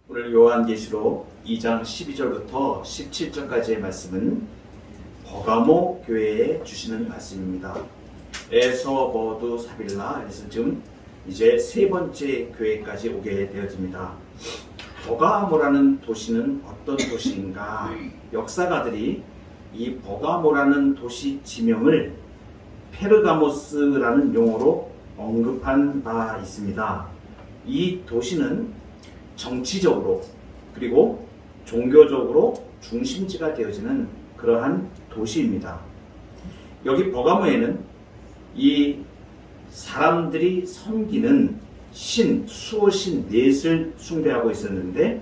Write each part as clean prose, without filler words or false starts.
오늘 요한계시록 2장 12절부터 17절까지의 말씀은 버가모 교회에 주시는 말씀입니다. 에서, 버두, 사빌라에서 지금 이제 세 번째 교회까지 오게 되어집니다. 버가모라는 도시는 어떤 도시인가? 역사가들이 이 버가모라는 도시 지명을 페르가모스라는 용어로 언급한 바 있습니다. 이 도시는 정치적으로 그리고 종교적으로 중심지가 되어지는 그러한 도시입니다. 여기 버가모에는 이 사람들이 섬기는 신, 수호신 넷을 숭배하고 있었는데,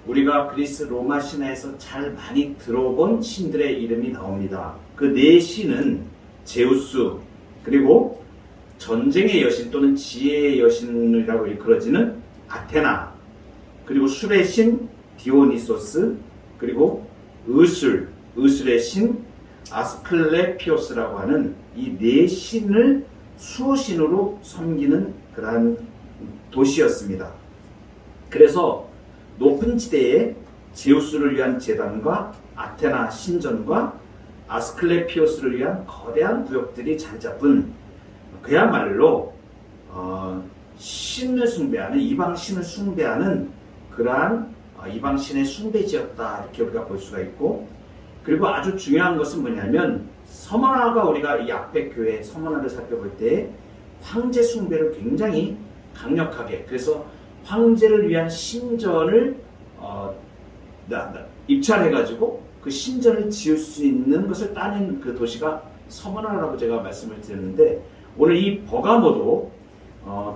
우리가 그리스 로마 신화에서 잘 많이 들어본 신들의 이름이 나옵니다. 그 네 신은 제우스, 그리고 전쟁의 여신 또는 지혜의 여신이라고 일컬어지는 아테나, 그리고 술의 신 디오니소스, 그리고 의술의 신 아스클레피오스라고 하는 이 네 신을 수호신으로 섬기는 그러한 도시였습니다. 그래서 높은 지대에 제우스를 위한 제단과 아테나 신전과 아스클레피오스를 위한 거대한 구역들이 자리 잡은, 그야말로 신을 숭배하는, 이방신을 숭배하는 그러한 이방신의 숭배지였다, 이렇게 우리가 볼 수가 있고, 그리고 아주 중요한 것은 뭐냐면, 서머나가, 우리가 이 앞에 교회 서머나를 살펴볼 때 황제 숭배를 굉장히 강력하게, 그래서 황제를 위한 신전을 입찰해가지고 그 신전을 지을 수 있는 것을 따낸 그 도시가 서머나라고 제가 말씀을 드렸는데, 오늘 이 버가모도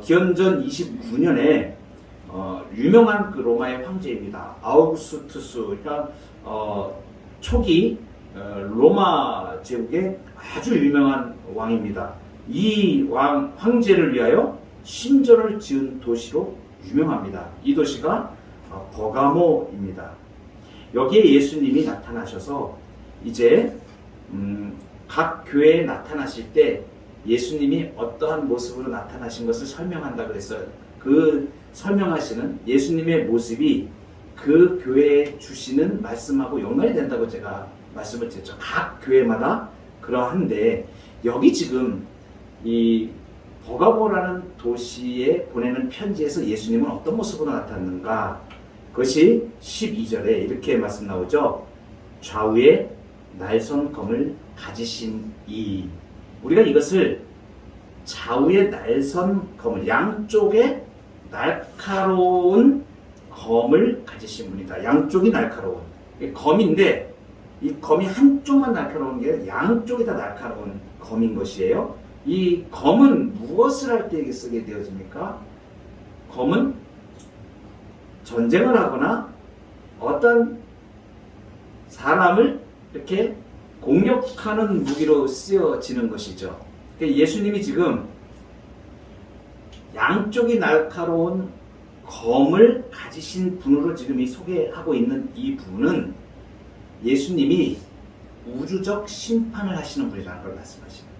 기원전 29년에 유명한 그 로마의 황제입니다. 아우구스투스, 그러니까 초기 로마 제국의 아주 유명한 왕입니다. 이 황제를 위하여 신전을 지은 도시로 유명합니다. 이 도시가 버가모입니다. 여기에 예수님이 나타나셔서 이제 각 교회에 나타나실 때 예수님이 어떠한 모습으로 나타나신 것을 설명한다 그랬어요. 그 설명하시는 예수님의 모습이 그 교회에 주시는 말씀하고 연관이 된다고 제가 말씀을 드렸죠. 각 교회마다 그러한데, 여기 지금 이 버가모라는 도시에 보내는 편지에서 예수님은 어떤 모습으로 나타났는가? 그것이 12절에 이렇게 말씀 나오죠. 좌우에 날선 검을 가지신 이, 우리가 이것을 좌우에 날선 검을, 양쪽에 날카로운 검을 가지신 분이다. 양쪽이 날카로운 검인데, 이 검이 한쪽만 날카로운 게 아니라 양쪽이 다 날카로운 검인 것이에요. 이 검은 무엇을 할 때 쓰게 되어집니까? 검은 전쟁을 하거나 어떤 사람을 이렇게 공격하는 무기로 쓰여지는 것이죠. 예수님이 지금 양쪽이 날카로운 검을 가지신 분으로 지금 이 소개하고 있는 이 분은 예수님이 우주적 심판을 하시는 분이라는 걸 말씀하십니다.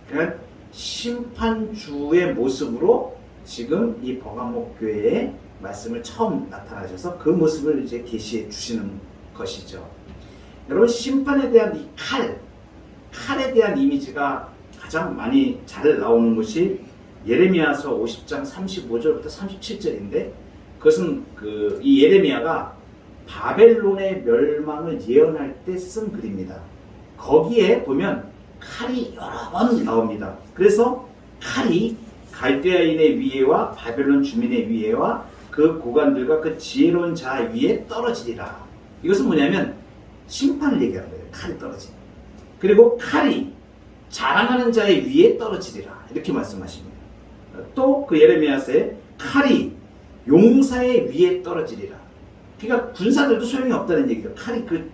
그러니까 심판주의 모습으로 지금 이 버가모 교회에 말씀을 처음 나타나셔서 그 모습을 이제 계시해 주시는 것이죠. 여러분, 심판에 대한 이 칼에 대한 이미지가 가장 많이 잘 나오는 것이 예레미야서 50장 35절부터 37절인데, 그것은 이 예레미야가 바벨론의 멸망을 예언할 때 쓴 글입니다. 거기에 보면 칼이 여러 번 나옵니다. 그래서 칼이 갈대아인의 위에와 바벨론 주민의 위에와 그 고관들과 그 지혜로운 자 위에 떨어지리라. 이것은 뭐냐면 심판을 얘기하는 거예요. 칼이 떨어지는. 그리고 칼이 자랑하는 자의 위에 떨어지리라, 이렇게 말씀하십니다. 또 그 예레미야서에 칼이 용사의 위에 떨어지리라. 그러니까 군사들도 소용이 없다는 얘기죠. 칼이 그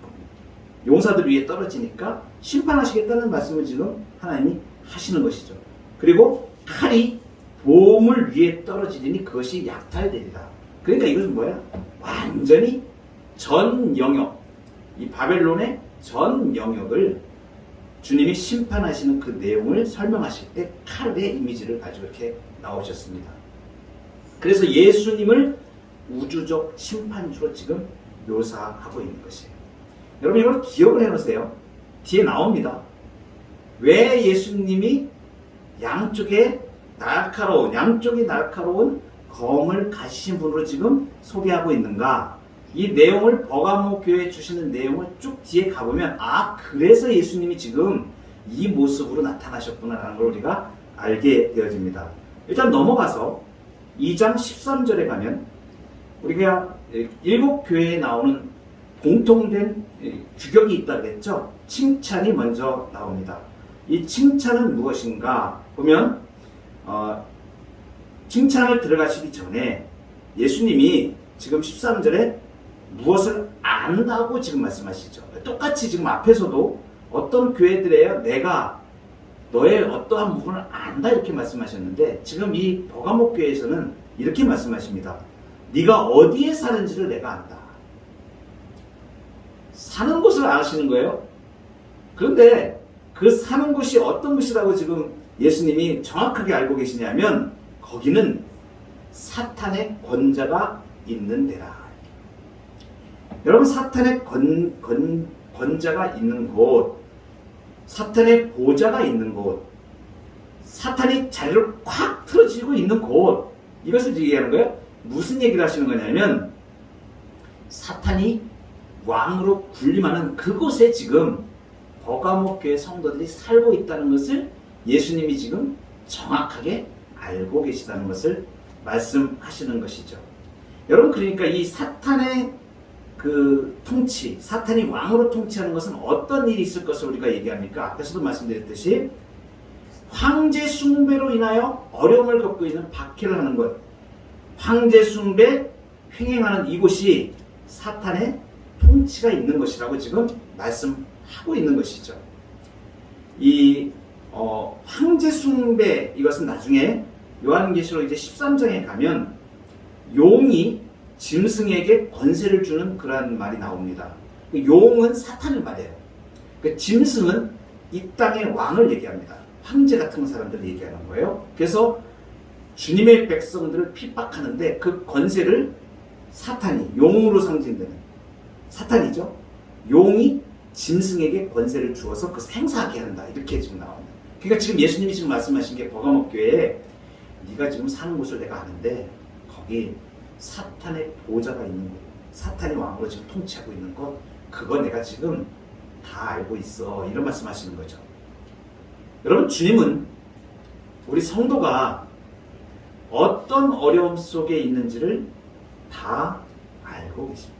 용사들 위에 떨어지니까 심판하시겠다는 말씀을 지금 하나님이 하시는 것이죠. 그리고 칼이 보물 위에 떨어지니 그것이 약탈되리라. 그러니까 이것은 뭐야? 완전히 전 영역, 이 바벨론의 전 영역을 주님이 심판하시는 그 내용을 설명하실 때 칼의 이미지를 가지고 이렇게 나오셨습니다. 그래서 예수님을 우주 우주적 심판주로 지금 묘사하고 있는 것이에요. 여러분 이걸 기억을 해놓으세요. 뒤에 나옵니다. 왜 예수님이 양쪽이 날카로운 검을 가지신 분으로 지금 소개하고 있는가? 이 내용을 버가모 교회에 주시는 내용을 쭉 뒤에 가보면 그래서 예수님이 지금 이 모습으로 나타나셨구나라는 걸 우리가 알게 되어집니다. 일단 넘어가서 2장 13절에 가면 우리가 7교회에 나오는 공통된 규격이 있다고 했죠. 칭찬이 먼저 나옵니다. 이 칭찬은 무엇인가 보면 칭찬을 들어가시기 전에 예수님이 지금 13절에 무엇을 안다고 지금 말씀하시죠. 똑같이 지금 앞에서도 어떤 교회들에요 내가 너의 어떠한 부분을 안다 이렇게 말씀하셨는데 지금 이 버가모 교회에서는 이렇게 말씀하십니다. 네가 어디에 사는지를 내가 안다. 사는 곳을 아시는 거예요. 그런데 그 사는 곳이 어떤 곳이라고 지금 예수님이 정확하게 알고 계시냐면 거기는 사탄의 권자가 있는 데라. 여러분 사탄의 권자가 있는 곳, 사탄의 보좌가 있는 곳, 사탄이 자리를 콱 틀어지고 있는 곳, 이것을 얘기하는 거예요. 무슨 얘기를 하시는 거냐면 사탄이 왕으로 군림하는 그곳에 지금 버가모 교회 성도들이 살고 있다는 것을 예수님이 지금 정확하게 알고 계시다는 것을 말씀하시는 것이죠. 여러분 그러니까 이 사탄의 그 통치, 사탄이 왕으로 통치하는 것은 어떤 일이 있을 것을 우리가 얘기합니까? 앞에서도 말씀드렸듯이 황제 숭배로 인하여 어려움을 겪고 있는 박해를 하는 것, 황제 숭배 횡행하는 이곳이 사탄의 통치가 있는 것이라고 지금 말씀하고 있는 것이죠. 이 황제 숭배 이것은 나중에 요한계시록 이제 13장에 가면 용이 짐승에게 권세를 주는 그런 말이 나옵니다. 용은 사탄을 말해요. 짐승은 이 땅의 왕을 얘기합니다. 황제 같은 사람들을 얘기하는 거예요. 그래서 주님의 백성들을 핍박하는데 그 권세를 사탄이, 용으로 상징되는 사탄이죠. 용이 짐승에게 권세를 주어서 그 행사하게 한다. 이렇게 지금 나옵니다. 그러니까 지금 예수님이 지금 말씀하신 게 버가모 교회에 네가 지금 사는 곳을 내가 아는데 거기 사탄의 보좌가 있는 곳, 사탄이 왕으로 지금 통치하고 있는 것, 그거 내가 지금 다 알고 있어. 이런 말씀하시는 거죠. 여러분 주님은 우리 성도가 어떤 어려움 속에 있는지를 다 알고 계십니다.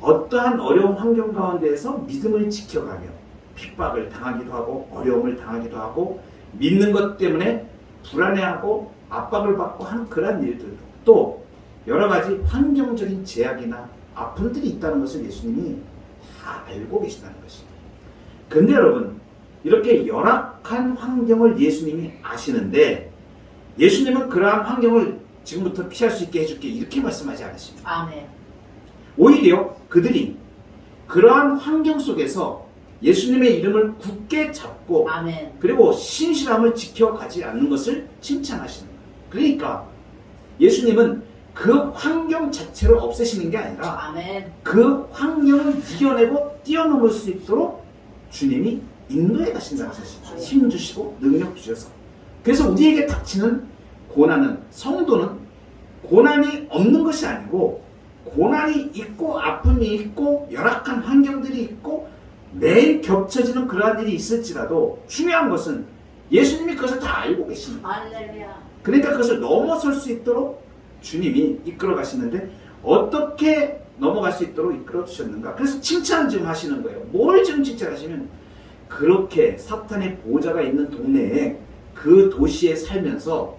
어떠한 어려운 환경 가운데에서 믿음을 지켜가며 핍박을 당하기도 하고 어려움을 당하기도 하고 믿는 것 때문에 불안해하고 압박을 받고 하는 그런 일들도 또 여러 가지 환경적인 제약이나 아픔들이 있다는 것을 예수님이 다 알고 계시다는 것입니다. 그런데 여러분 이렇게 열악한 환경을 예수님이 아시는데 예수님은 그러한 환경을 지금부터 피할 수 있게 해줄게 이렇게 말씀하지 않으십니다. 아멘. 오히려 그들이 그러한 환경 속에서 예수님의 이름을 굳게 잡고 아멘. 그리고 신실함을 지켜가지 않는 것을 칭찬하시는 거예요. 그러니까 예수님은 그 환경 자체를 없애시는 게 아니라 아멘. 그 환경을 이겨내고 뛰어넘을 수 있도록 주님이 인도해 가신다는 사실. 힘 주시고 능력 주셔서. 그래서 우리에게 닥치는 고난은 성도는 고난이 없는 것이 아니고 고난이 있고 아픔이 있고 열악한 환경들이 있고 매일 겹쳐지는 그러한 일이 있을지라도 중요한 것은 예수님이 그것을 다 알고 계십니다. 할렐루야. 그러니까 그것을 넘어설 수 있도록 주님이 이끌어 가시는데 어떻게 넘어갈 수 있도록 이끌어 주셨는가? 그래서 칭찬 좀 하시는 거예요. 뭘 지금 칭찬하시면 그렇게 사탄의 보호자가 있는 동네에 그 도시에 살면서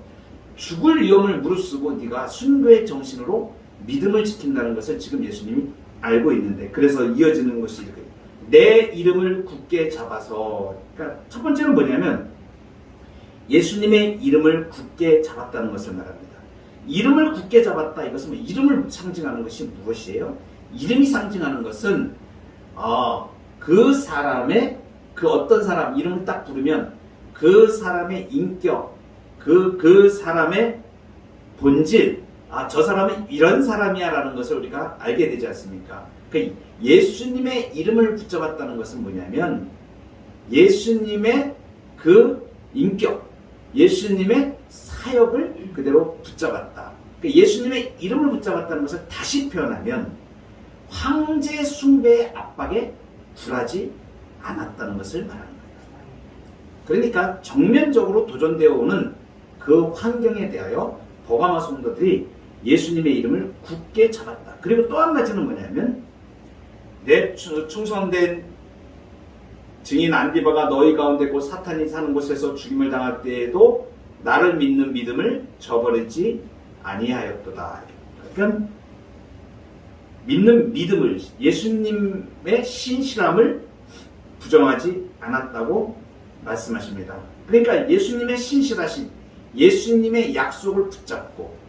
죽을 위험을 무릅쓰고 네가 순교의 정신으로 믿음을 지킨다는 것을 지금 예수님이 알고 있는데 그래서 이어지는 것이 이렇게 내 이름을 굳게 잡아서 그러니까 첫 번째는 뭐냐면 예수님의 이름을 굳게 잡았다는 것을 말합니다. 이름을 굳게 잡았다 이것은 뭐 이름을 상징하는 것이 무엇이에요? 이름이 상징하는 것은 그 사람의 그 어떤 사람 이름을 딱 부르면 그 사람의 인격 그 사람의 본질 아, 저 사람은 이런 사람이야 라는 것을 우리가 알게 되지 않습니까? 그 예수님의 이름을 붙잡았다는 것은 뭐냐면 예수님의 그 인격, 예수님의 사역을 그대로 붙잡았다. 예수님의 이름을 붙잡았다는 것을 다시 표현하면 황제 숭배의 압박에 굴하지 않았다는 것을 말하는 거예요. 그러니까 정면적으로 도전되어 오는 그 환경에 대하여 버가마 성도들이 예수님의 이름을 굳게 잡았다. 그리고 또 한 가지는 뭐냐면 내 충성된 증인 안디바가 너희 가운데 곧 사탄이 사는 곳에서 죽임을 당할 때에도 나를 믿는 믿음을 저버리지 아니하였도다. 그러니까 믿는 믿음을, 예수님의 신실함을 부정하지 않았다고 말씀하십니다. 그러니까 예수님의 신실하신, 예수님의 약속을 붙잡고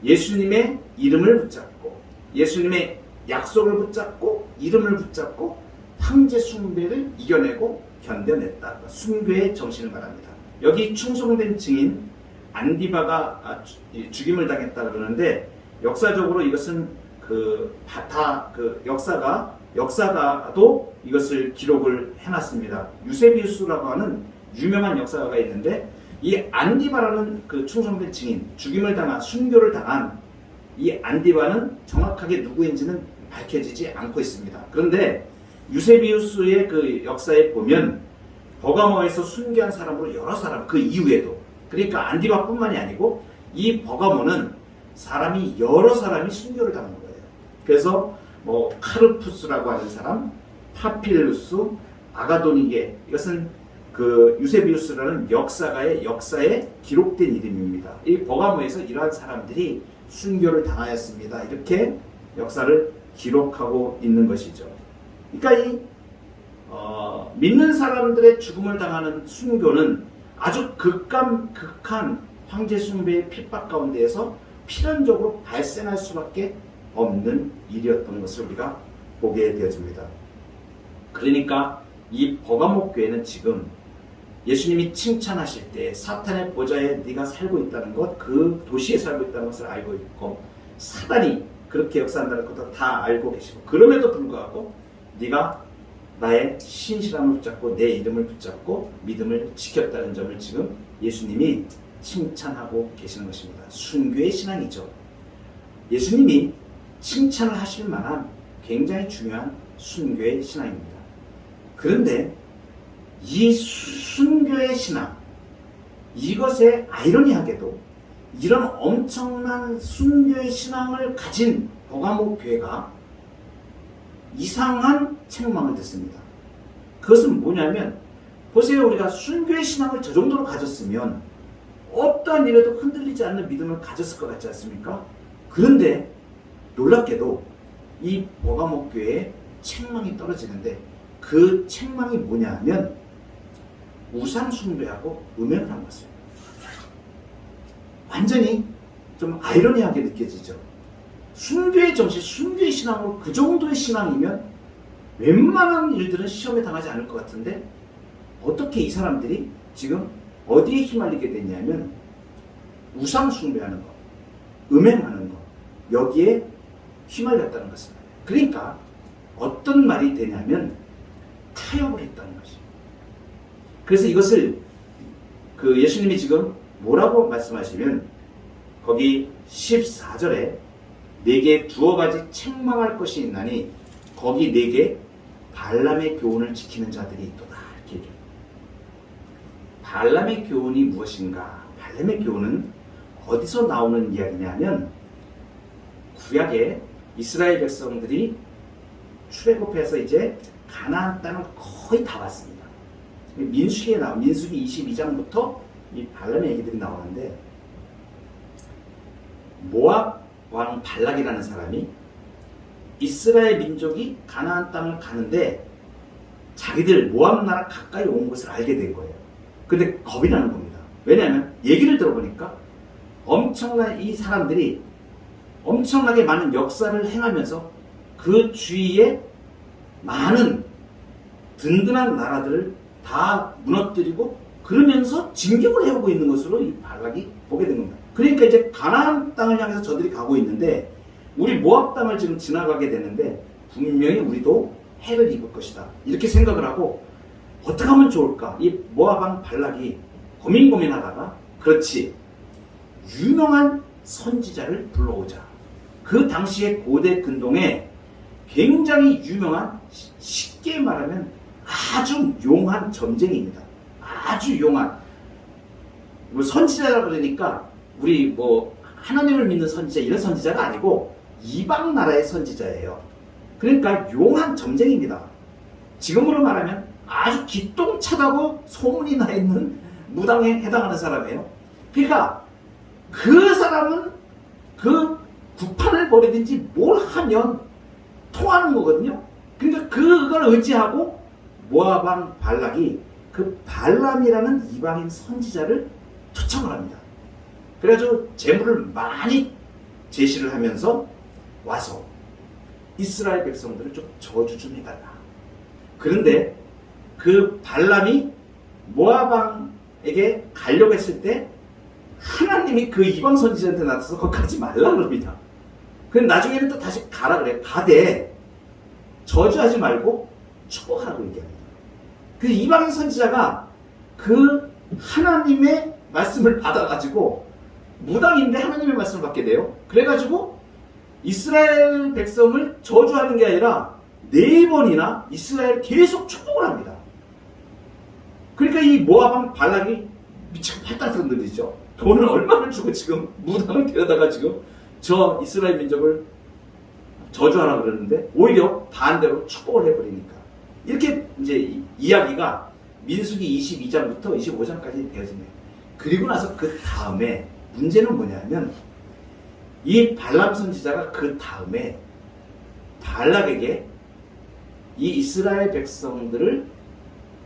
예수님의 이름을 붙잡고 예수님의 약속을 붙잡고 이름을 붙잡고 황제 숭배를 이겨내고 견뎌냈다. 순교의 정신을 말합니다. 여기 충성된 증인 안디바가 죽임을 당했다 그러는데 역사적으로 이것은 역사가도 이것을 기록을 해놨습니다. 유세비우스라고 하는 유명한 역사가가 있는데 이 안디바라는 그 충성된 증인, 죽임을 당한, 순교를 당한 이 안디바는 정확하게 누구인지는 밝혀지지 않고 있습니다. 그런데 유세비우스의 그 역사에 보면 버가모에서 순교한 사람으로 여러 사람, 그 이후에도, 그러니까 안디바뿐만이 아니고 이 버가모는 여러 사람이 순교를 당한 거예요. 그래서 뭐 카르푸스라고 하는 사람, 파필루스, 아가도니게, 이것은 그 유세비우스라는 역사가의 역사에 기록된 이름입니다. 이 버가모에서 이러한 사람들이 순교를 당하였습니다. 이렇게 역사를 기록하고 있는 것이죠. 그러니까 믿는 사람들의 죽음을 당하는 순교는 아주 극한 황제 숭배의 핍박 가운데에서 필연적으로 발생할 수밖에 없는 일이었던 것을 우리가 보게 되어집니다. 그러니까 이 버가모 교회는 지금 예수님이 칭찬하실 때 사탄의 보좌에 네가 살고 있다는 것, 그 도시에 살고 있다는 것을 알고 있고 사단이 그렇게 역사한다는 것도 다 알고 계시고 그럼에도 불구하고 네가 나의 신실함을 붙잡고 내 이름을 붙잡고 믿음을 지켰다는 점을 지금 예수님이 칭찬하고 계시는 것입니다. 순교의 신앙이죠. 예수님이 칭찬을 하실 만한 굉장히 중요한 순교의 신앙입니다. 그런데 이 순교의 신앙, 이것에 아이러니하게도 이런 엄청난 순교의 신앙을 가진 버가모 교회가 이상한 책망을 듣습니다. 그것은 뭐냐면 보세요. 우리가 순교의 신앙을 저 정도로 가졌으면 어떠한 일에도 흔들리지 않는 믿음을 가졌을 것 같지 않습니까? 그런데 놀랍게도 이 버가모 교회에 책망이 떨어지는데 그 책망이 뭐냐 하면 우상 숭배하고 음행을 한 것입니다. 완전히 좀 아이러니하게 느껴지죠. 순교의 정신, 순교의 신앙으로 그 정도의 신앙이면 웬만한 일들은 시험에 당하지 않을 것 같은데 어떻게 이 사람들이 지금 어디에 휘말리게 됐냐면 우상 숭배하는 것, 음행하는 것, 여기에 휘말렸다는 것입니다. 그러니까 어떤 말이 되냐면 타협을 했다는 것입니다. 그래서 이것을 그 예수님이 지금 뭐라고 말씀하시면 거기 14절에 내게 두어 가지 책망할 것이 있나니 거기 내게 발람의 교훈을 지키는 자들이 있도다. 이렇게 얘기해요. 발람의 교훈이 무엇인가? 발람의 교훈은 어디서 나오는 이야기냐면 구약에 이스라엘 백성들이 출애굽해서 이제 가나안 땅을 거의 다 왔습니다. 민수기 22장부터 이 발람의 얘기들이 나오는데 모압 왕 발락이라는 사람이 이스라엘 민족이 가나안 땅을 가는데 자기들 모압 나라 가까이 온 것을 알게 된 거예요. 근데 겁이 나는 겁니다. 왜냐하면 얘기를 들어보니까 엄청난 이 사람들이 엄청나게 많은 역사를 행하면서 그 주위에 많은 든든한 나라들을 다 무너뜨리고 그러면서 진격을 해오고 있는 것으로 이 발락이 보게 된 겁니다. 그러니까 이제 가나안 땅을 향해서 저들이 가고 있는데 우리 모압 땅을 지금 지나가게 되는데 분명히 우리도 해를 입을 것이다. 이렇게 생각을 하고 어떻게 하면 좋을까? 이 모압 왕 발락이 고민하다가 그렇지, 유명한 선지자를 불러오자. 그 당시에 고대 근동에 굉장히 유명한, 쉽게 말하면 아주 용한 점쟁이입니다. 아주 용한. 선지자라고 그러니까 우리 하나님을 믿는 선지자 이런 선지자가 아니고 이방 나라의 선지자예요. 그러니까 용한 점쟁이입니다. 지금으로 말하면 아주 기똥차다고 소문이 나 있는 무당에 해당하는 사람이에요. 그러니까 그 사람은 그 구판을 벌이든지 뭘 하면 통하는 거거든요. 그러니까 그걸 의지하고 모압 왕 발락이 그 발람이라는 이방인 선지자를 초청을 합니다. 그래가지고 재물을 많이 제시를 하면서 와서 이스라엘 백성들을 좀 저주 좀 해달라. 그런데 그 발람이 모압 왕에게 가려고 했을 때 하나님이 그 이방 선지자한테 나타나서 거기 가지 말라 그럽니다. 그럼 나중에는 또 다시 가라 그래. 가되 저주하지 말고 축복하라고 얘기합니다. 그 이방 선지자가 그 하나님의 말씀을 받아가지고 무당인데 하나님의 말씀을 받게 돼요. 그래가지고 이스라엘 백성을 저주하는 게 아니라 4번이나 이스라엘 계속 축복을 합니다. 그러니까 이 모압 왕 발락이 미치고 팔딱 흔들리죠. 돈을 얼마를 주고 지금 무당을 데려다가 지금 저 이스라엘 민족을 저주하라 그러는데 오히려 반대로 축복을 해버리니까 이렇게 이제 이야기가 민수기 22장부터 25장까지 되어집니다. 그리고 나서 그 다음에 문제는 뭐냐면 이 발람 선지자가 그 다음에 발락에게 이 이스라엘 백성들을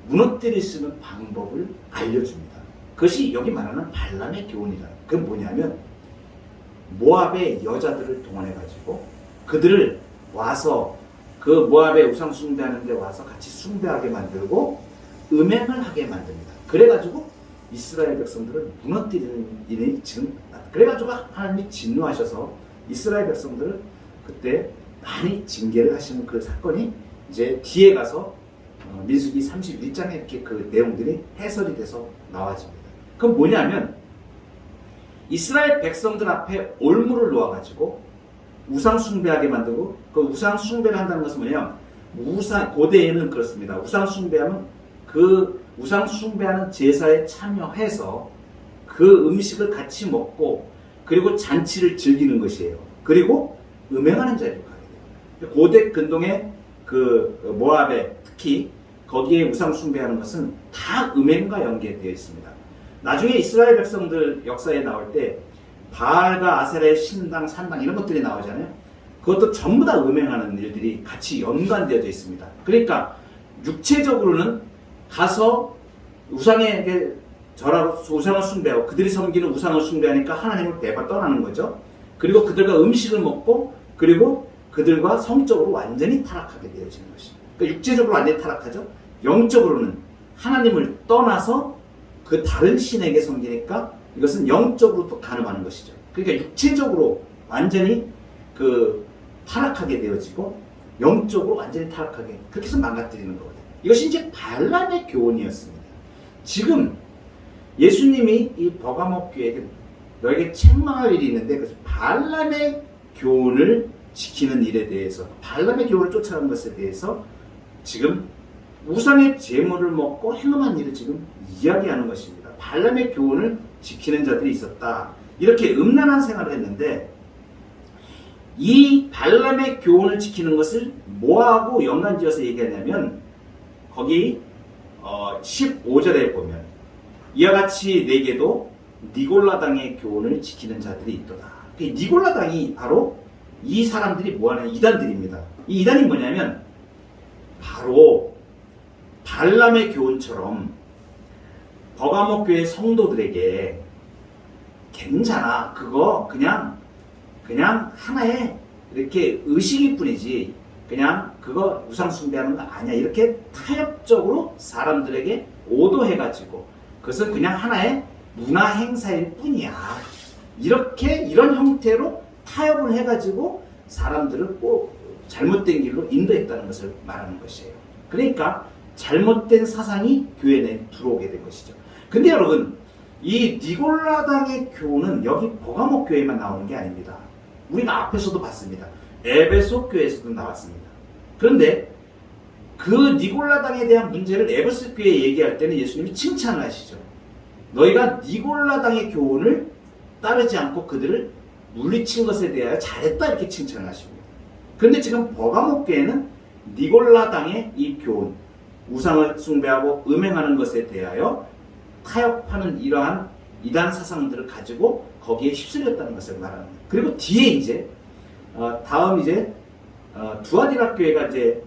무너뜨릴 수 있는 방법을 알려줍니다. 그것이 여기 말하는 발람의 교훈이다. 그건 뭐냐면 모압의 여자들을 동원해가지고 그들을 와서 그 모압의 우상 숭배하는 데 와서 같이 숭배하게 만들고 음행을 하게 만듭니다. 그래가지고 이스라엘 백성들을 무너뜨리는 일이 지금 그래가지고 하나님이 진노하셔서 이스라엘 백성들을 그때 많이 징계를 하시는 그 사건이 이제 뒤에 가서 민수기 31장에 이렇게 그 내용들이 해설이 돼서 나와집니다. 그건 뭐냐면 이스라엘 백성들 앞에 올무를 놓아가지고 우상 숭배하게 만들고 그 우상 숭배를 한다는 것은 뭐냐면 고대에는 그렇습니다. 우상 숭배하면 그 우상 숭배하는 제사에 참여해서 그 음식을 같이 먹고 그리고 잔치를 즐기는 것이에요. 그리고 음행하는 자리로 가게 돼요. 고대 근동의 그 모압에 특히 거기에 우상 숭배하는 것은 다 음행과 연계되어 있습니다. 나중에 이스라엘 백성들 역사에 나올 때 바알과 아세라의 신당, 산당 이런 것들이 나오잖아요. 그것도 전부 다 음행하는 일들이 같이 연관되어져 있습니다. 그러니까 육체적으로는 가서 우상에게 절하고 우상을 숭배하고 그들이 섬기는 우상을 숭배하니까 하나님을 배바 떠나는 거죠. 그리고 그들과 음식을 먹고 그리고 그들과 성적으로 완전히 타락하게 되어지는 것입니다. 그러니까 육체적으로 완전히 타락하죠. 영적으로는 하나님을 떠나서 그 다른 신에게 섬기니까 이것은 영적으로도 가늠하는 것이죠. 그러니까 육체적으로 완전히 그 타락하게 되어지고 영적으로 완전히 타락하게 그렇게 해서 망가뜨리는 거거든요. 이것이 이제 발람의 교훈이었습니다. 지금 예수님이 이 버가모 교회에게 너에게 책망할 일이 있는데 그래서 발람의 교훈을 지키는 일에 대해서 발람의 교훈을 쫓아가는 것에 대해서 지금 우상의 제물을 먹고 행음한 일을 지금 이야기하는 것입니다. 발람의 교훈을 지키는 자들이 있었다. 이렇게 음란한 생활을 했는데 이 발람의 교훈을 지키는 것을 뭐하고 연관지어서 얘기하냐면 거기 15절에 보면 이와 같이 내게도 니골라당의 교훈을 지키는 자들이 있도다. 니골라당이 바로 이 사람들이 뭐하는 이단들입니다. 이 이단이 뭐냐면 바로 발람의 교훈처럼 버가모 교회 성도들에게 괜찮아 그거 그냥 하나의 이렇게 의식일 뿐이지 그냥 그거 우상 숭배하는 거 아니야 이렇게 타협적으로 사람들에게 오도해가지고 그것은 그냥 하나의 문화 행사일 뿐이야 이렇게 이런 형태로 타협을 해가지고 사람들을 꼭 잘못된 길로 인도했다는 것을 말하는 것이에요. 그러니까 잘못된 사상이 교회 내에 들어오게 된 것이죠. 근데 여러분, 이 니골라당의 교훈은 여기 버가모 교회만 나오는 게 아닙니다. 우리가 앞에서도 봤습니다. 에베소 교회에서도 나왔습니다. 그런데 그 니골라당에 대한 문제를 에베소 교회에 얘기할 때는 예수님이 칭찬을 하시죠. 너희가 니골라당의 교훈을 따르지 않고 그들을 물리친 것에 대하여 잘했다, 이렇게 칭찬을 하십니다. 그런데 지금 버가모 교회는 니골라당의 이 교훈, 우상을 숭배하고 음행하는 것에 대하여 타협하는 이러한 이단 사상들을 가지고 거기에 휩쓸렸다는 것을 말합니다. 그리고 뒤에 이제 다음 이제 두아디라 교회가 이제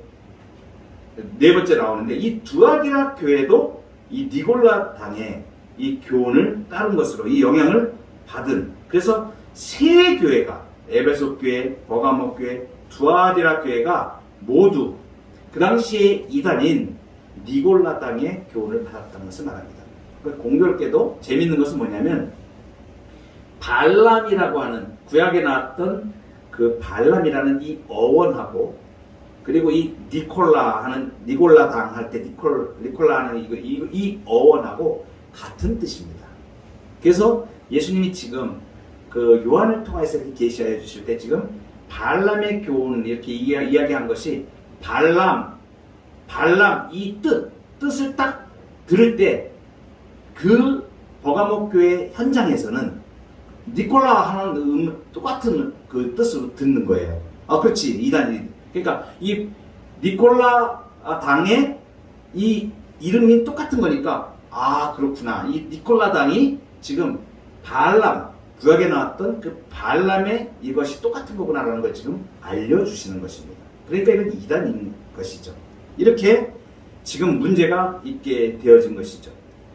네 번째 나오는데, 이 두아디라 교회도 이 니골라당의 이 교훈을 따른 것으로 이 영향을 받은, 그래서 세 교회가 에베소 교회, 버가모 교회, 두아디라 교회가 모두 그 당시에 이단인 니골라당의 교훈을 받았다는 것을 말합니다. 공교롭게도 재밌는 것은 뭐냐면, 발람이라고 하는 구약에 나왔던 그 발람이라는 이 어원하고, 그리고 이 니골라당 할 때 니콜라 하는 이 어원하고 같은 뜻입니다. 그래서 예수님이 지금 그 요한을 통해서 이렇게 계시해 주실 때 지금 발람의 교훈을 이렇게 이야기한 것이 발람 이 뜻을 딱 들을 때 그 버가모 교회 현장에서는 니콜라 하는 똑같은 그 뜻으로 듣는 거예요. 아, 그렇지, 이단이. 그러니까 이 니콜라 당의 이 이름이 똑같은 거니까, 아, 그렇구나. 이 니콜라 당이 지금 발람, 구약에 나왔던 그 발람의 이것이 똑같은 거구나라는 걸 지금 알려주시는 것입니다. 그러니까 이건 이단인 것이죠. 이렇게 지금 문제가 있게 되어진 것이죠.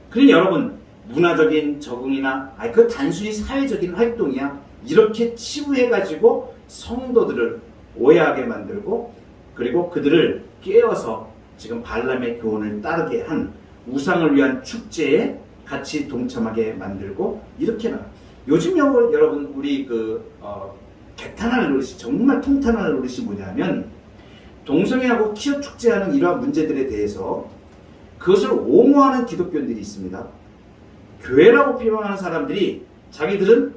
그러니 여러분, 문화적인 적응이나 그 단순히 사회적인 활동이야, 이렇게 치부해가지고 성도들을 오해하게 만들고, 그리고 그들을 깨워서 지금 발람의 교훈을 따르게 한, 우상을 위한 축제에 같이 동참하게 만들고, 이렇게 나. 요즘 여러분, 우리 개탄할 노릇이, 정말 통탄할 노릇이 뭐냐면, 동성애하고 퀴어 축제하는 이러한 문제들에 대해서 그것을 옹호하는 기독교인들이 있습니다. 교회라고 표현하는 사람들이 자기들은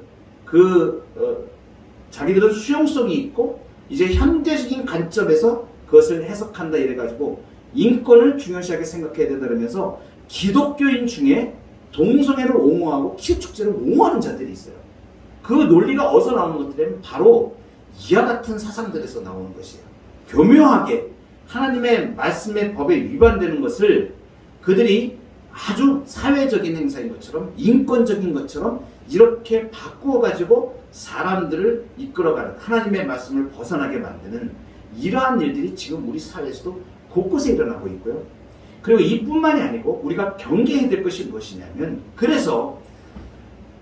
수용성이 있고 이제 현대적인 관점에서 그것을 해석한다 이래가지고 인권을 중요시하게 생각해야 된다 그러면서 기독교인 중에 동성애를 옹호하고 퀴어 축제를 옹호하는 자들이 있어요. 그 논리가 어디서 나오는 것들이면 바로 이와 같은 사상들에서 나오는 것이에요. 교묘하게 하나님의 말씀의 법에 위반되는 것을 그들이 아주 사회적인 행사인 것처럼, 인권적인 것처럼 이렇게 바꾸어가지고 사람들을 이끌어가는, 하나님의 말씀을 벗어나게 만드는 이러한 일들이 지금 우리 사회에서도 곳곳에 일어나고 있고요. 그리고 이뿐만이 아니고 우리가 경계해야 될 것이 무엇이냐면, 그래서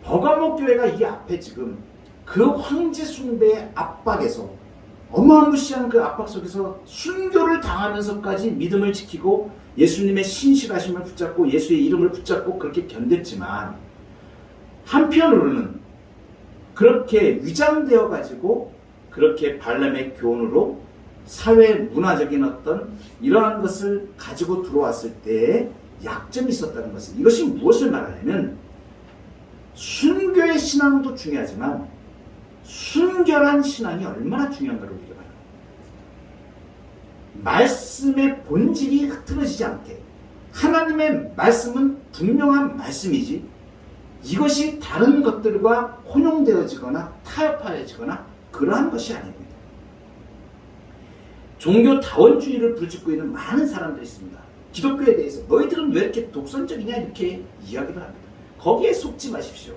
버가모 교회가 이 앞에 지금 그 황제 숭배의 압박에서, 어마무시한 그 압박 속에서 순교를 당하면서까지 믿음을 지키고 예수님의 신실하심을 붙잡고 예수의 이름을 붙잡고 그렇게 견뎠지만, 한편으로는 그렇게 위장되어 가지고 그렇게 발람의 교훈으로 사회 문화적인 어떤 이러한 것을 가지고 들어왔을 때 약점이 있었다는 것은, 이것이 무엇을 말하냐면, 순교의 신앙도 중요하지만 순결한 신앙이 얼마나 중요한가를 우리가 봐요. 말씀의 본질이 흐트러지지 않게, 하나님의 말씀은 분명한 말씀이지 이것이 다른 것들과 혼용되어지거나 타협하여지거나 그러한 것이 아닙니다. 종교다원주의를 부르짖고 있는 많은 사람들이 있습니다. 기독교에 대해서 너희들은 왜 이렇게 독선적이냐 이렇게 이야기를 합니다. 거기에 속지 마십시오.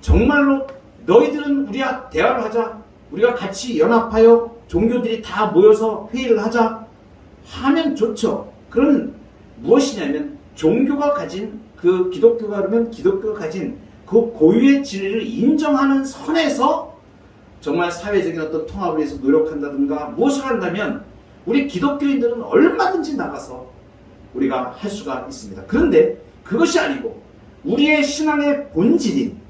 정말로 너희들은 우리와 대화를 하자, 우리가 같이 연합하여 종교들이 다 모여서 회의를 하자 하면 좋죠. 그런 무엇이냐면, 종교가 가진 그 기독교가, 그러면 기독교가 가진 그 고유의 진리를 인정하는 선에서 정말 사회적인 어떤 통합을 위해서 노력한다든가 무엇을 한다면 우리 기독교인들은 얼마든지 나가서 우리가 할 수가 있습니다. 그런데 그것이 아니고 우리의 신앙의 본질인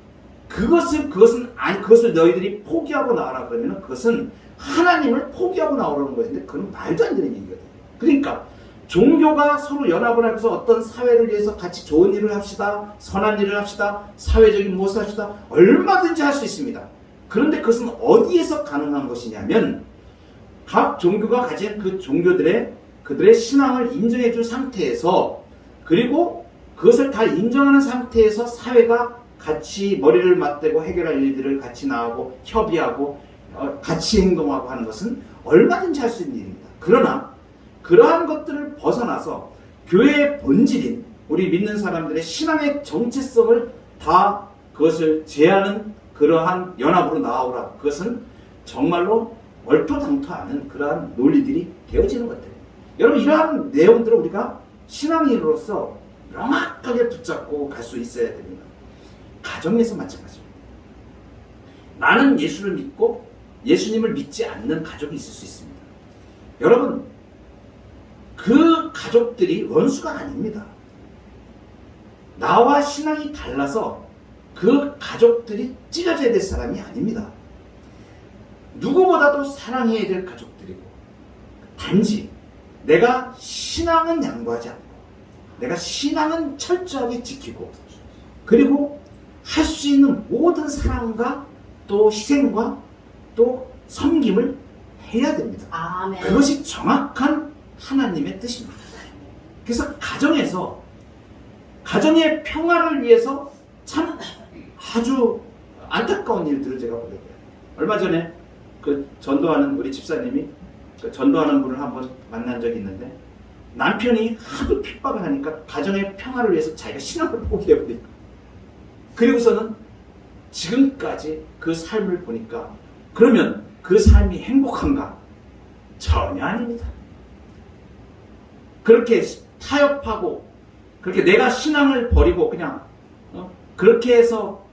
그것을 너희들이 포기하고 나와라 그러면 그것은 하나님을 포기하고 나오라는 것인데 그건 말도 안 되는 얘기거든요. 그러니까 종교가 서로 연합을 해서 어떤 사회를 위해서 같이 좋은 일을 합시다, 선한 일을 합시다, 사회적인 무엇을 합시다, 얼마든지 할 수 있습니다. 그런데 그것은 어디에서 가능한 것이냐면 각 종교가 가진 그 그들의 신앙을 인정해 준 상태에서, 그리고 그것을 다 인정하는 상태에서 사회가 같이 머리를 맞대고 해결할 일들을 같이 나오고 협의하고 같이 행동하고 하는 것은 얼마든지 할 수 있는 일입니다. 그러나 그러한 것들을 벗어나서 교회의 본질인 우리 믿는 사람들의 신앙의 정체성을 다 그것을 제하는 그러한 연합으로 나오라. 그것은 정말로 얼토당토하는 그러한 논리들이 되어지는 것들이에요. 여러분, 이러한 내용들을 우리가 신앙인으로서 명확하게 붙잡고 갈 수 있어야 됩니다. 가정에서 마찬가지입니다. 나는 예수를 믿고 예수님을 믿지 않는 가족이 있을 수 있습니다. 여러분, 그 가족들이 원수가 아닙니다. 나와 신앙이 달라서 그 가족들이 찢어져야 될 사람이 아닙니다. 누구보다도 사랑해야 될 가족들이고, 단지 내가 신앙은 양보하지 않고 내가 신앙은 철저하게 지키고, 그리고 할 수 있는 모든 사랑과 또 희생과 또 섬김을 해야 됩니다. 아멘. 그것이 정확한 하나님의 뜻입니다. 그래서 가정의 평화를 위해서 참 아주 안타까운 일들을 제가 보게 돼요. 얼마 전에 그 전도하는 우리 집사님이 전도하는 분을 한번 만난 적이 있는데, 남편이 하도 핍박을 하니까 가정의 평화를 위해서 자기가 신앙을 포기해버리니까, 그리고서는 지금까지 그 삶을 보니까, 그러면 그 삶이 행복한가? 전혀 아닙니다. 그렇게 타협하고 그렇게 내가 신앙을 버리고 그냥 그렇게 해서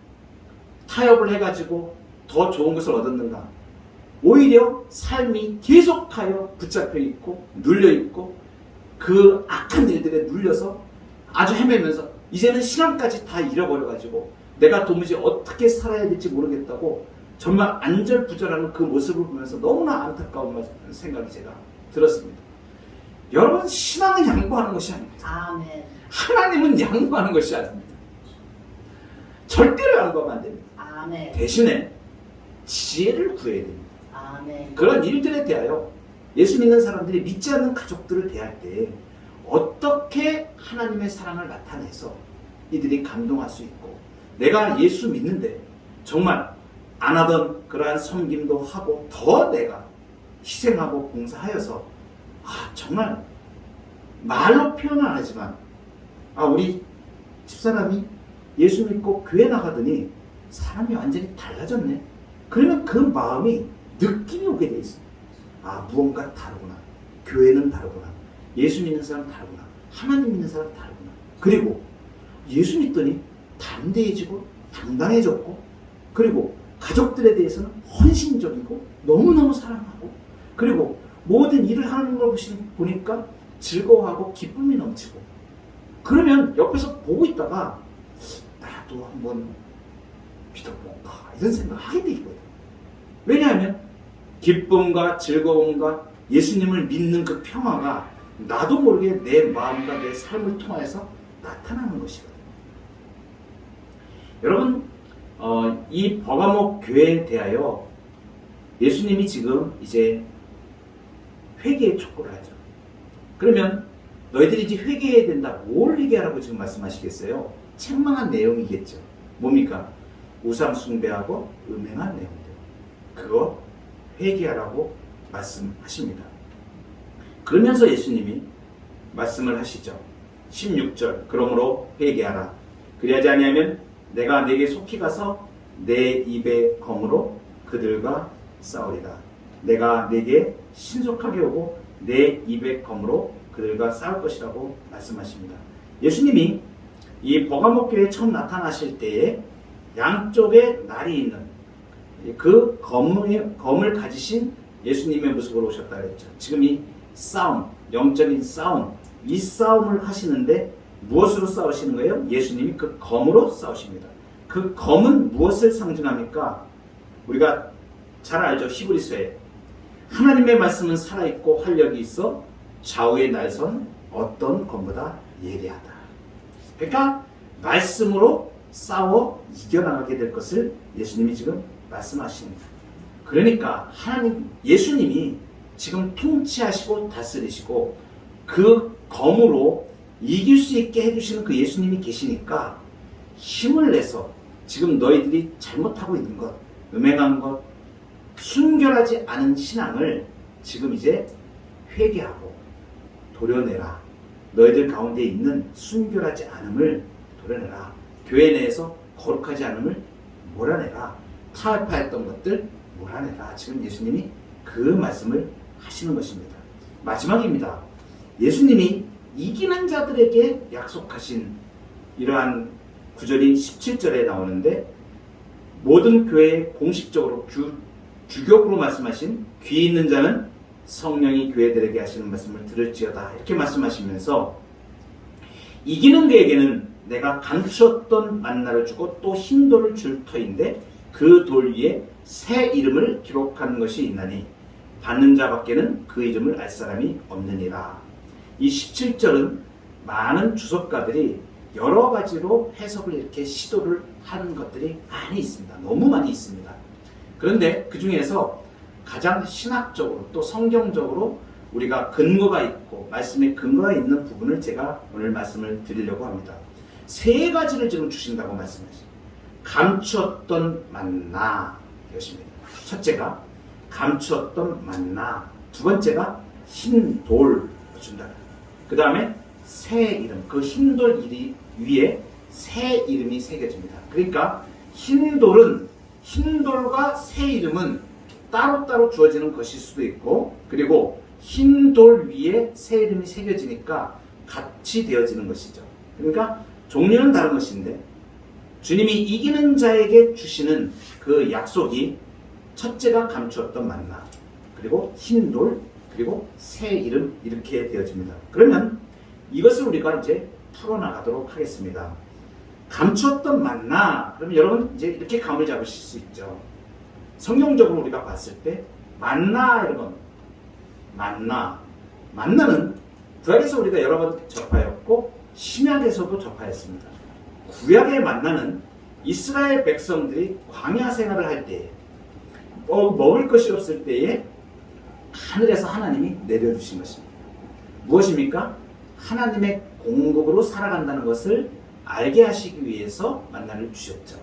타협을 해가지고 더 좋은 것을 얻었는가? 오히려 삶이 계속하여 붙잡혀 있고 눌려 있고 그 악한 일들에 눌려서 아주 헤매면서 이제는 신앙까지 다 잃어버려가지고 내가 도무지 어떻게 살아야 될지 모르겠다고 정말 안절부절하는 그 모습을 보면서 너무나 안타까운 생각이 제가 들었습니다. 여러분, 신앙은 양보하는 것이 아닙니다. 아멘. 하나님은 양보하는 것이 아닙니다. 절대로 양보하면 안 됩니다. 아멘. 대신에 지혜를 구해야 됩니다. 아멘. 그런 일들에 대하여 예수 믿는 사람들이 믿지 않는 가족들을 대할 때 어떻게 하나님의 사랑을 나타내서 이들이 감동할 수 있고, 내가 예수 믿는데 정말 안 하던 그러한 섬김도 하고 더 내가 희생하고 봉사하여서 정말 말로 표현은 안 하지만 우리 집사람이 예수 믿고 교회 나가더니 사람이 완전히 달라졌네. 그러면 그 마음이 느낌이 오게 돼 있어요. 무언가 다르구나. 교회는 다르구나. 예수 믿는 사람 다르구나. 하나님 믿는 사람 다르구나. 그리고 예수 믿더니 담대해지고 당당해졌고, 그리고 가족들에 대해서는 헌신적이고 너무너무 사랑하고, 그리고 모든 일을 하는 걸 보니까 즐거워하고 기쁨이 넘치고, 그러면 옆에서 보고 있다가 나도 한번 믿어볼까 이런 생각을 하게 돼 있거든요. 왜냐하면 기쁨과 즐거움과 예수님을 믿는 그 평화가 나도 모르게 내 마음과 내 삶을 통해서 나타나는 것이거든요. 여러분, 이 버가목 교회에 대하여 예수님이 지금 이제 회개의 촉구를 하죠. 그러면 너희들이 이제 회개해야 된다. 뭘 회개하라고 지금 말씀하시겠어요? 책망한 내용이겠죠. 뭡니까? 우상 숭배하고 음행한 내용들. 그거 회개하라고 말씀하십니다. 그러면서 예수님이 말씀을 하시죠. 16절. 그러므로 회개하라. 그리하지 아니하면 내가 네게 속히 가서 내 입의 검으로 그들과 싸우리라. 내가 네게 신속하게 오고 내 입의 검으로 그들과 싸울 것이라고 말씀하십니다. 예수님이 이 버가목 교회에 처음 나타나실 때에 양쪽에 날이 있는 그 검을 가지신 예수님의 모습으로 오셨다 그랬죠. 지금 이 싸움, 영적인 싸움, 이 싸움을 하시는데 무엇으로 싸우시는 거예요? 예수님이 그 검으로 싸우십니다. 그 검은 무엇을 상징합니까? 우리가 잘 알죠. 히브리서에 하나님의 말씀은 살아있고 활력이 있어 좌우의 날선 어떤 검보다 예리하다. 그러니까 말씀으로 싸워 이겨나가게 될 것을 예수님이 지금 말씀하십니다. 그러니까 하나님, 예수님이 지금 통치하시고 다스리시고 그 검으로 이길 수 있게 해주시는 그 예수님이 계시니까 힘을 내서 지금 너희들이 잘못하고 있는 것, 음행한 것, 순결하지 않은 신앙을 지금 이제 회개하고 도려내라. 너희들 가운데 있는 순결하지 않음을 도려내라. 교회 내에서 거룩하지 않음을 몰아내라. 타협하였던 것들 몰아내라. 지금 예수님이 그 말씀을 하시는 것입니다. 마지막입니다. 예수님이 이기는 자들에게 약속하신 이러한 구절이 17절에 나오는데 모든 교회에 공식적으로 주격으로 말씀하신 귀 있는 자는 성령이 교회들에게 하시는 말씀을 들을지어다 이렇게 말씀하시면서 이기는 그에게는 내가 감추었던 만나를 주고 또 흰돌을 줄 터인데 그 돌 위에 새 이름을 기록하는 것이 있나니 받는 자밖에는 그 이름을 알 사람이 없느니라. 이 17절은 많은 주석가들이 여러 가지로 해석을 이렇게 시도를 하는 것들이 많이 있습니다. 너무 많이 있습니다. 그런데 그 중에서 가장 신학적으로 또 성경적으로 우리가 근거가 있고 말씀에 근거가 있는 부분을 제가 오늘 말씀을 드리려고 합니다. 세 가지를 지금 주신다고 말씀하십니다. 감추었던 만나 이것입니다. 첫째가 감추었던 만나, 두 번째가 흰 돌 준다. 그 다음에 새 이름, 그 흰 돌 위에 새 이름이 새겨집니다. 그러니까 흰 돌과 새 이름은 따로따로 주어지는 것일 수도 있고, 그리고 흰 돌 위에 새 이름이 새겨지니까 같이 되어지는 것이죠. 그러니까 종류는 다른 것인데 주님이 이기는 자에게 주시는 그 약속이 첫째가 감추었던 만나, 그리고 흰 돌, 그리고 새 이름 이렇게 되어집니다. 그러면 이것을 우리가 이제 풀어나가도록 하겠습니다. 감추었던 만나, 그러면 여러분 이제 이렇게 감을 잡으실 수 있죠. 성경적으로 우리가 봤을 때 만나 이런 건 만나는 구약에서 우리가 여러 번 접하였고 신약에서도 접하였습니다. 구약의 만나는 이스라엘 백성들이 광야 생활을 할 때에 먹을 것이 없을 때에 하늘에서 하나님이 내려주신 것입니다. 무엇입니까? 하나님의 공급으로 살아간다는 것을 알게 하시기 위해서 만나를 주셨죠.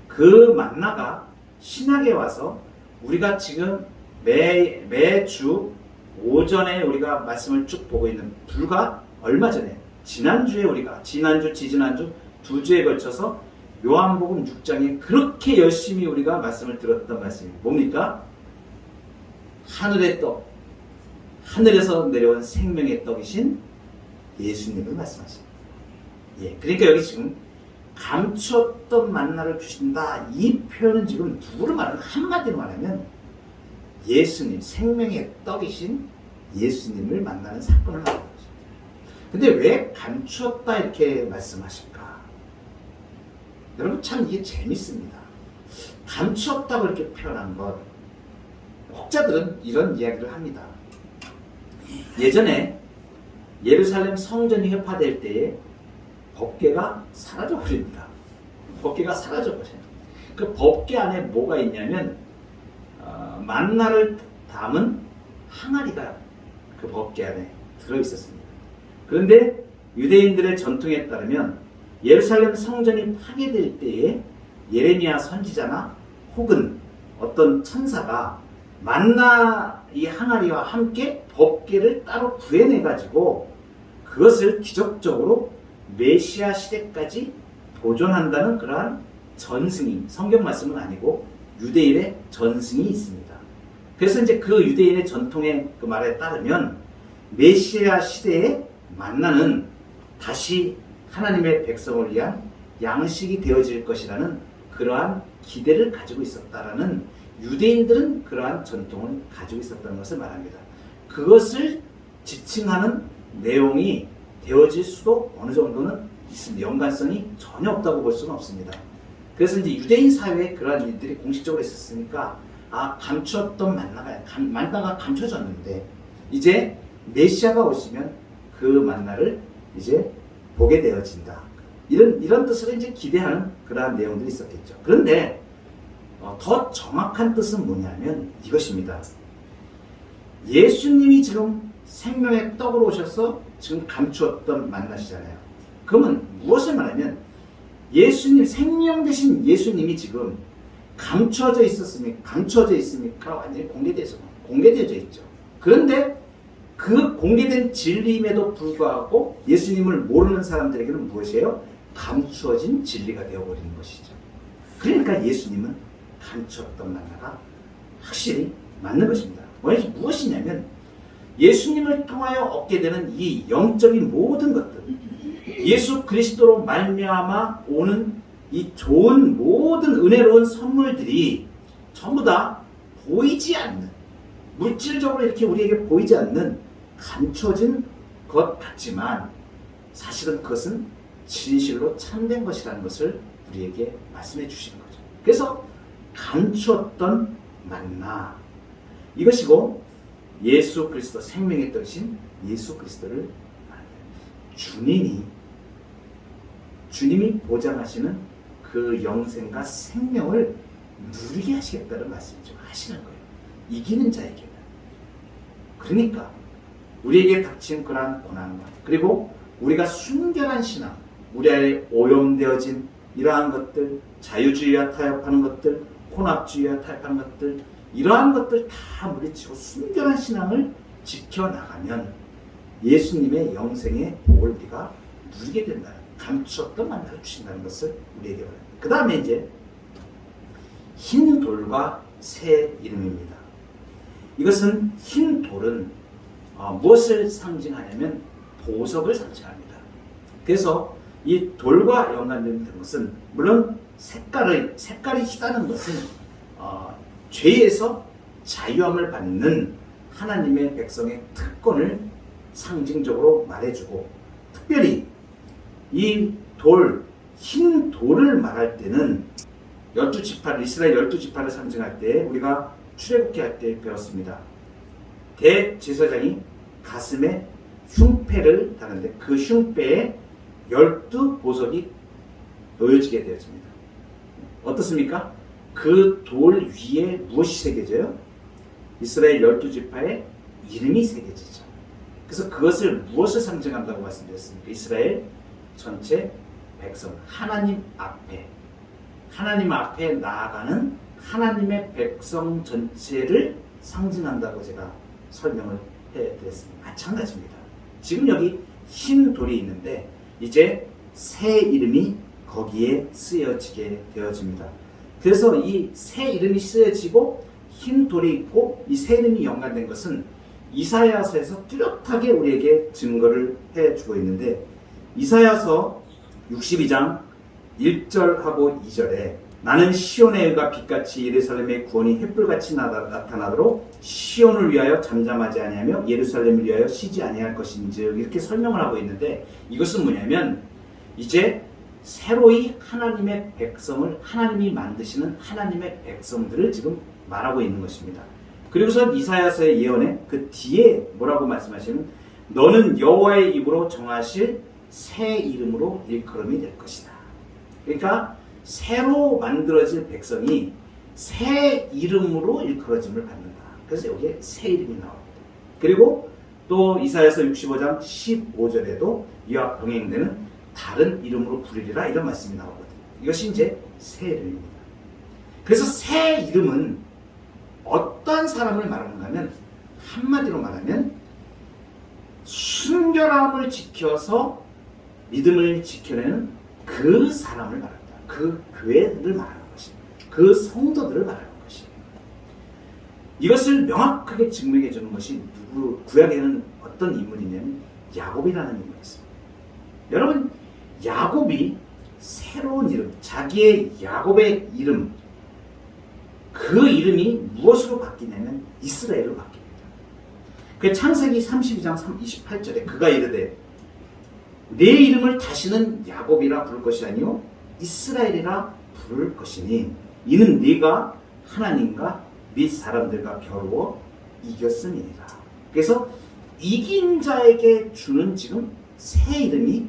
그 만나가 신약에 와서 우리가 지금 매주 오전에 우리가 말씀을 쭉 보고 있는 불과 얼마 전에 지난주, 지지난주 두 주에 걸쳐서 요한복음 6장에 그렇게 열심히 우리가 말씀을 들었던 말씀이 뭡니까? 하늘의 떡, 하늘에서 내려온 생명의 떡이신 예수님을 말씀하십니다. 예, 그러니까 여기 지금 감추었던 만나를 주신다. 이 표현은 지금 누구를 말하는, 한마디로 말하면 예수님, 생명의 떡이신 예수님을 만나는 사건을 말하는 거죠. 근데 왜 감추었다 이렇게 말씀하실까? 여러분 참 이게 재밌습니다. 감추었다고 이렇게 표현한 것, 혹자들은 이런 이야기를 합니다. 예전에 예루살렘 성전이 회파될 때에 법궤가 사라져버립니다. 법궤가 사라져버려요. 그 법궤 안에 뭐가 있냐면 만나를 담은 항아리가 그 법궤 안에 들어있었습니다. 그런데 유대인들의 전통에 따르면 예루살렘 성전이 파괴될 때에 예레미야 선지자나 혹은 어떤 천사가 만나 이 항아리와 함께 법궤를 따로 구해내가지고 그것을 기적적으로 메시아 시대까지 보존한다는 그러한 전승이, 성경 말씀은 아니고 유대인의 전승이 있습니다. 그래서 이제 그 유대인의 전통의 그 말에 따르면 메시아 시대에 만나는 다시 하나님의 백성을 위한 양식이 되어질 것이라는 그러한 기대를 가지고 있었다라는, 유대인들은 그러한 전통을 가지고 있었다는 것을 말합니다. 그것을 지칭하는 내용이 되어질 수도 어느 정도는 있습니다. 연관성이 전혀 없다고 볼 수는 없습니다. 그래서 이제 유대인 사회에 그러한 일들이 공식적으로 있었으니까 감추었던 만나가 감춰졌는데 이제 메시아가 오시면 그 만나를 이제 보게 되어진다. 이런 뜻으로 이제 기대하는 그러한 내용들이 있었겠죠. 그런데 더 정확한 뜻은 뭐냐면 이것입니다. 예수님이 지금 생명의 떡으로 오셔서 지금 감추었던 만나시잖아요. 그러면 무엇을 말하면 예수님, 생명 되신 예수님이 지금 감춰져 있습니까? 완전히 공개되어져 있죠. 그런데 그 공개된 진리임에도 불구하고 예수님을 모르는 사람들에게는 무엇이에요? 감추어진 진리가 되어버리는 것이죠. 그러니까 예수님은 감추었던 만나가 확실히 맞는 것입니다. 무엇이냐면 예수님을 통하여 얻게 되는 이 영적인 모든 것들, 예수 그리스도로 말미암아 오는 이 좋은 모든 은혜로운 선물들이 전부 다 보이지 않는, 물질적으로 이렇게 우리에게 보이지 않는 감춰진 것 같지만 사실은 그것은 진실로 참된 것이라는 것을 우리에게 말씀해 주시는 거죠. 그래서 감추었던 만나, 이것이고 예수 그리스도, 생명의 떡이신 예수 그리스도를 주님이 보장하시는 그 영생과 생명을 누리게 하시겠다는 말씀이죠. 하시는 거예요. 이기는 자에게는. 그러니까 우리에게 닥친 그러한 고난과 그리고 우리가 순결한 신앙, 우리 안에 오염되어진 이러한 것들, 자유주의와 타협하는 것들, 혼합주의와 타협하는 것들, 이러한 것들 다 물리치고 순결한 신앙을 지켜나가면 예수님의 영생의 복을 우리가 누리게 된다. 감추었던 만나를 주신다는 것을 우리에게 말합니다. 그 다음에 이제 흰 돌과 새 이름입니다. 이것은 흰 돌은 무엇을 상징하냐면 보석을 상징합니다. 그래서 이 돌과 연관된 것은 물론 색깔이 희다는 것은 죄에서 자유함을 받는 하나님의 백성의 특권을 상징적으로 말해주고, 특별히 이 흰 돌을 말할 때는 이스라엘 12지파를 상징할 때 우리가 출애굽기 할 때 배웠습니다. 대제사장이 가슴에 흉패를 다는데 그 흉패에 12보석이 놓여지게 되어집니다. 어떻습니까? 그 돌 위에 무엇이 새겨져요? 이스라엘 12지파의 이름이 새겨지죠. 그래서 그것을 무엇을 상징한다고 말씀드렸습니까? 이스라엘 전체 백성, 하나님 앞에 나아가는 하나님의 백성 전체를 상징한다고 제가 설명을 해드렸습니다. 마찬가지입니다. 지금 여기 흰 돌이 있는데 이제 새 이름이 거기에 쓰여지게 되어집니다. 그래서 이 새 이름이 쓰여지고 흰 돌이 있고 이 새 이름이 연관된 것은 이사야서에서 뚜렷하게 우리에게 증거를 해주고 있는데, 이사야서 62장 1절하고 2절에 나는 시온의 의가 빛같이 예루살렘의 구원이 햇불같이 나타나도록 시온을 위하여 잠잠하지 아니하며 예루살렘을 위하여 쉬지 아니할 것인즉, 이렇게 설명을 하고 있는데, 이것은 뭐냐면 이제 새로이 하나님의 백성을, 하나님이 만드시는 하나님의 백성들을 지금 말하고 있는 것입니다. 그리고서 이사야서의 예언에 그 뒤에 뭐라고 말씀하시는, 너는 여호와의 입으로 정하실 새 이름으로 일컬음이 될 것이다. 그러니까 새로 만들어질 백성이 새 이름으로 일컬어짐을 받는다. 그래서 여기에 새 이름이 나옵니다. 그리고 또 이사야서 65장 15절에도 이와 병행되는 다른 이름으로 부르리라, 이런 말씀이 나오거든요. 이것이 이제 새 이름입니다. 그래서 새 이름은 어떤 사람을 말하는가 하면, 한마디로 말하면 순결함을 지켜서 믿음을 지켜내는 그 사람을 말합니다. 그 교회를 말하는 것입니다. 그 성도들을 말하는 것입니다. 이것을 명확하게 증명해 주는 것이 구약에는 어떤 인물이냐면 야곱이라는 인물이 있습니다. 여러분, 야곱이 새로운 이름, 자기의 야곱의 이름, 그 이름이 무엇으로 바뀌냐면 이스라엘로 바뀝니다. 그 창세기 32장 28절에 그가 이르되 내 이름을 다시는 야곱이라 부를 것이 아니요 이스라엘이라 부를 것이니 이는 네가 하나님과 및 사람들과 겨루어 이겼음이니라. 그래서 이긴 자에게 주는 지금 새 이름이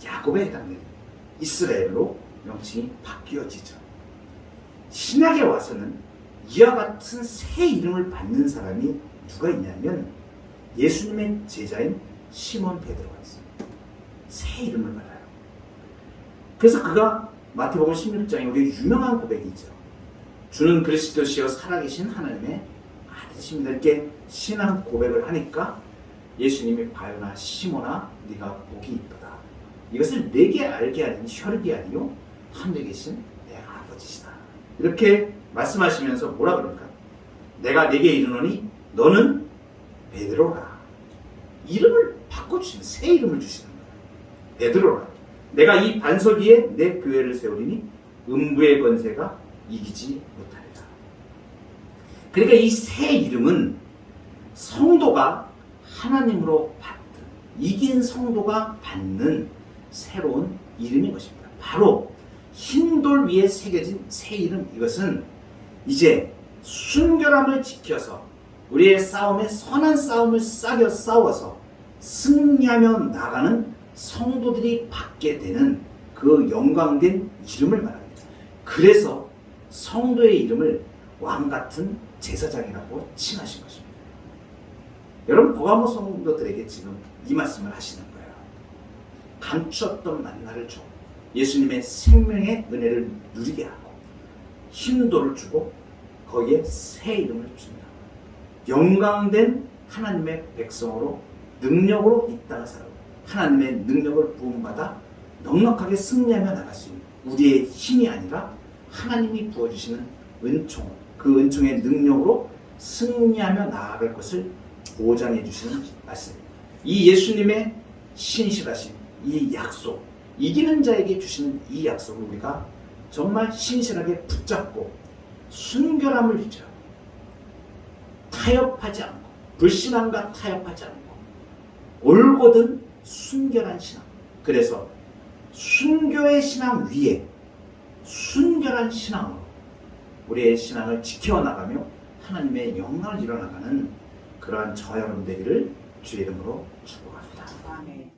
야곱에 해당되는 이스라엘로 명칭이 바뀌어지죠. 신약에 와서는 이와 같은 새 이름을 받는 사람이 누가 있냐면 예수님의 제자인 시몬 베드로가 있습니다. 새 이름을 받아요. 그래서 그가 마태복음 16장에 우리 유명한 고백이죠. 주는 그리스도시요 살아계신 하나님의 아들이십니다. 이렇게 신앙 고백을 하니까 예수님이 과연아 시몬아 네가 복이 이쁘다. 이것을 내게 알게 하는 혈육이 아니요 하늘에 계신 내 아버지시다. 이렇게 말씀하시면서 뭐라 그럽니까? 내가 네게 이르노니 너는 베드로라. 이름을 바꿔주시는 새 이름을 주시는 거예요. 베드로라. 내가 이 반석 위에 내 교회를 세우리니 음부의 권세가 이기지 못하리라. 그러니까 이 새 이름은 성도가 하나님으로 받든 이긴 성도가 받는 새로운 이름인 것입니다. 바로 흰돌 위에 새겨진 새 이름, 이것은 이제 순결함을 지켜서 우리의 싸움에 선한 싸움을 싸워서 승리하며 나가는 성도들이 받게 되는 그 영광된 이름을 말합니다. 그래서 성도의 이름을 왕같은 제사장이라고 칭하신 것입니다. 여러분, 버가모 성도들에게 지금 이 말씀을 하시는 거예요. 감추었던 만나를 줘 예수님의 생명의 은혜를 누리게 하고 힘도를 주고 거기에 새 이름을 준다. 영광된 하나님의 백성으로 능력으로 이 땅을 살아가고 하나님의 능력을 부음받아 넉넉하게 승리하며 나갈 수 있는 우리의 힘이 아니라 하나님이 부어주시는 은총, 그 은총의 능력으로 승리하며 나아갈 것을 보장해 주시는 말씀입니다. 이 예수님의 신실하신 이 약속, 이기는 자에게 주시는 이 약속을 우리가 정말 신실하게 붙잡고 순결함을 유지하고 타협하지 않고 불신앙과 타협하지 않고 올곧은 순결한 신앙, 그래서 순교의 신앙 위에 순결한 신앙으로 우리의 신앙을 지켜나가며 하나님의 영광을 이뤄나가는 그러한 저와 여러분 되기를 주의 이름으로 축복합니다. 아멘.